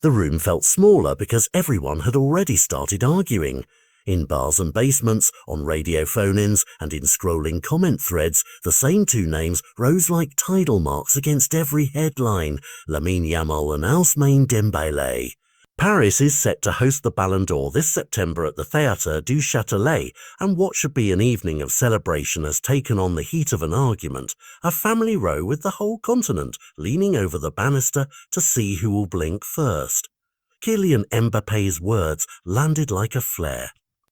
The room felt smaller because everyone had already started arguing. In bars and basements, on radio phone-ins, and in scrolling comment threads, the same two names rose like tidal marks against every headline: Lamine Yamal and Ousmane Dembélé. Paris is set to host the Ballon d'Or this September at the Théâtre du Châtelet, and what should be an evening of celebration has taken on the heat of an argument, a family row with the whole continent leaning over the banister to see who will blink first. Kylian Mbappé's words landed like a flare.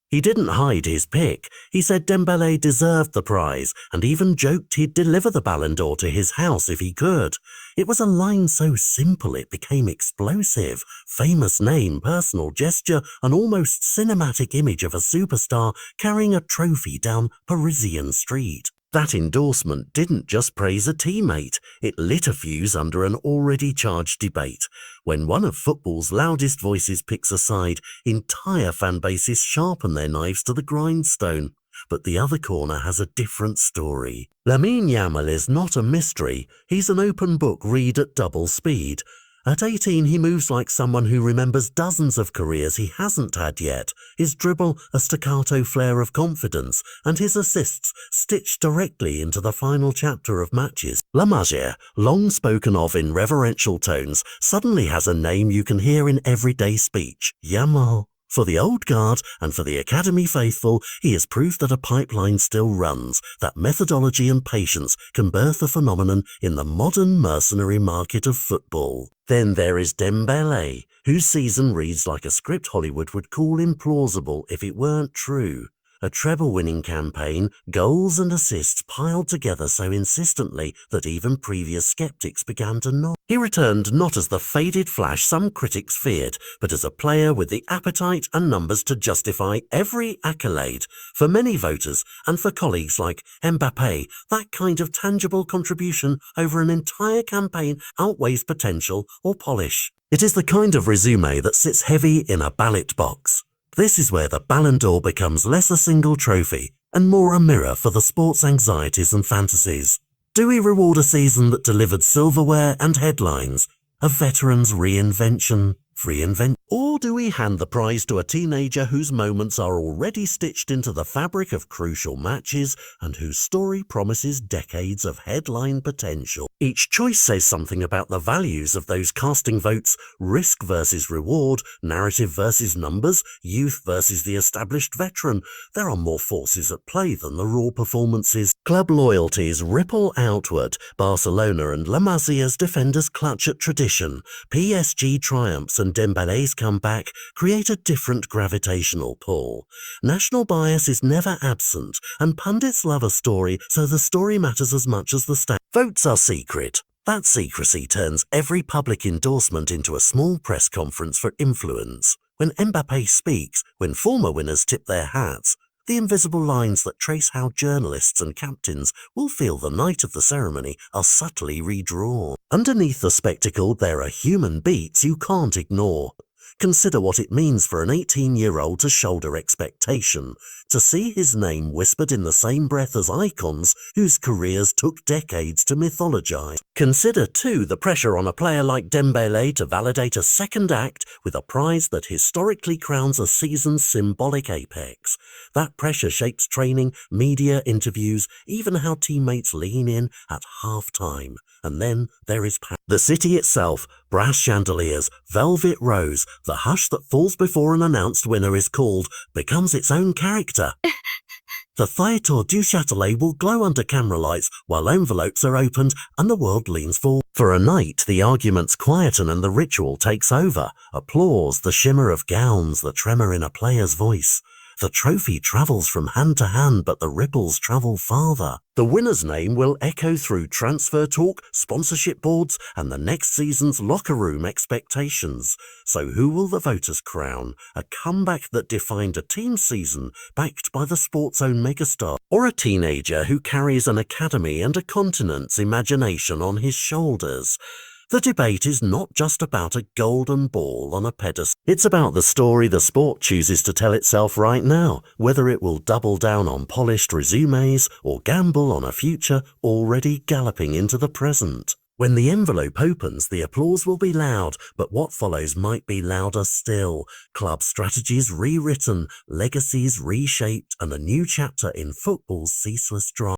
He didn't hide his pick. He said Dembélé deserved the prize and even joked he'd deliver the Ballon d'Or to his house if he could. It was a line so simple it became explosive. Famous name, personal gesture, an almost cinematic image of a superstar carrying a trophy down Parisian street. That endorsement didn't just praise a teammate, it lit a fuse under an already charged debate. When one of football's loudest voices picks a side, entire fan bases sharpen their knives to the grindstone. But the other corner has a different story. Lamine Yamal is not a mystery. He's an open book read at double speed. At 18, he moves like someone who remembers dozens of careers he hasn't had yet, his dribble a staccato flare of confidence, and his assists stitched directly into the final chapter of matches. La Magie, long spoken of in reverential tones, suddenly has a name you can hear in everyday speech: Yamal. For the old guard and for the Academy faithful, he has proved that a pipeline still runs, that methodology and patience can birth a phenomenon in the modern mercenary market of football. Then there is Dembélé, whose season reads like a script Hollywood would call implausible if it weren't true. A treble-winning campaign, goals and assists piled together so insistently that even previous skeptics began to nod. He returned not as the faded flash some critics feared, but as a player with the appetite and numbers to justify every accolade. For many voters, and for colleagues like Mbappé, that kind of tangible contribution over an entire campaign outweighs potential or polish. It is the kind of resume that sits heavy in a ballot box. This is where the Ballon d'Or becomes less a single trophy and more a mirror for the sport's anxieties and fantasies. Do we reward a season that delivered silverware and headlines, a veteran's reinvention, or do we hand the prize to a teenager whose moments are already stitched into the fabric of crucial matches and whose story promises decades of headline potential? Each choice says something about the values of those casting votes: risk versus reward, narrative versus numbers, youth versus the established veteran. There are more forces at play than the raw performances. Club loyalties ripple outward. Barcelona and La Masia's defenders clutch at tradition. PSG triumphs and Dembélé's comeback create a different gravitational pull. National bias is never absent, and pundits love a story, so the story matters as much as the stats. Votes are secret. That secrecy turns every public endorsement into a small press conference for influence. When Mbappé speaks, when former winners tip their hats, the invisible lines that trace how journalists and captains will feel the night of the ceremony are subtly redrawn. Underneath the spectacle, there are human beats you can't ignore. Consider what it means for an 18-year-old to shoulder expectation, to see his name whispered in the same breath as icons whose careers took decades to mythologize. Consider, too, the pressure on a player like Dembélé to validate a second act with a prize that historically crowns a season's symbolic apex. That pressure shapes training, media interviews, even how teammates lean in at half-time. And then there is the city itself, brass chandeliers, velvet rose. The hush that falls before an announced winner is called becomes its own character. The Théâtre du Châtelet will glow under camera lights while envelopes are opened and the world leans forward. For a night, the arguments quieten and the ritual takes over. Applause, the shimmer of gowns, the tremor in a player's voice. The trophy travels from hand to hand, but the ripples travel farther. The winner's name will echo through transfer talk, sponsorship boards, and the next season's locker room expectations. So who will the voters crown? A comeback that defined a team's season, backed by the sport's own megastar, or a teenager who carries an academy and a continent's imagination on his shoulders? The debate is not just about a golden ball on a pedestal. It's about the story the sport chooses to tell itself right now, whether it will double down on polished resumes or gamble on a future already galloping into the present. When the envelope opens, the applause will be loud, but what follows might be louder still. Club strategies rewritten, legacies reshaped, and a new chapter in football's ceaseless drama.